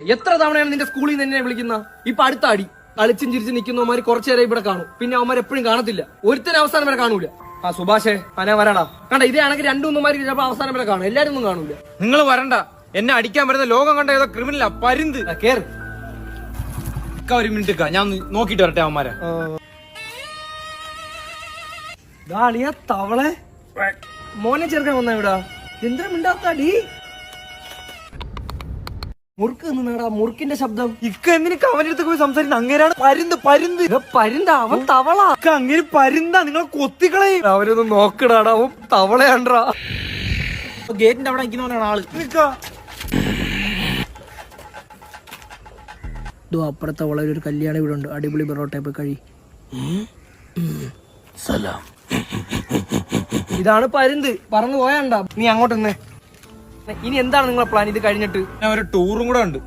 എത്ര തവണയാണ് നിന്റെ സ്കൂളിൽ നിന്ന് എന്നെ വിളിക്കുന്ന? ഇപ്പൊ അടുത്ത അടി. കളിച്ചും ചിരിച്ച് നിൽക്കുന്നവന്മാര് കുറച്ചേരം ഇവിടെ കാണും, പിന്നെ അവന്മാർ എപ്പോഴും കാണത്തില്ല. ഒരുത്തരം അവസാനം വരെ കാണൂല. ആ സുഭാഷേ, അനാ വരാടാ. കണ്ട ഇതേ ആണെങ്കിൽ രണ്ടുമൂന്നുമാര് ചിലപ്പോ അവസാനം വരെ കാണും, എല്ലാരും ഒന്നും കാണൂല. നിങ്ങൾ വരണ്ട, എന്നെ അടിക്കാൻ വരുന്ന ലോകം കണ്ട ഏതോ ക്രിമിനലാ പരുന്ത്. കേറ്. ഒരു മിനിറ്റ് ഞാൻ നോക്കിട്ട് വരട്ടെ അവന്മാരെ. തവളെ മോനെ ചെറുക്കാൻ വന്ന ഇവിടാ. എന്താ മിണ്ടാത്തടി? മുറുക്ക് നിന്നാടാ, മുറുക്കിന്റെ ശബ്ദം. ഇക്ക എന്തിനൊക്കെ അവന്റെ അടുത്ത് പോയി സംസാരിക്കുന്ന? അങ്ങനെയാണ് പരുന്ത്. പരുന്ത അവൻ തവള. അങ്ങനെ പരുന്താ, നിങ്ങൾ കൊത്തിക്കളയും. അവരൊന്ന് നോക്കടാടാ, അവൻ തവളയാണ്ടാ. ഗേറ്റിന്റെ അവിടെ നിൽക്കുന്നവനാണ് ആള്. അപ്പുറത്തെ വളരെ ഒരു കല്യാണം ഇവിടെ ഉണ്ട്, അടിപൊളി പൊറോട്ട പോയി കഴി. ഇതാണ് പരുന്ത്, പറന്നു പോയാണ്ടാ. നീ അങ്ങോട്ട് നിന്നേ. ഇനി എന്താണ് നിങ്ങളെ പ്ലാൻ ഇത് കഴിഞ്ഞിട്ട്? ഞാൻ ഒരു ടൂറും കൂടെ ഉണ്ട്.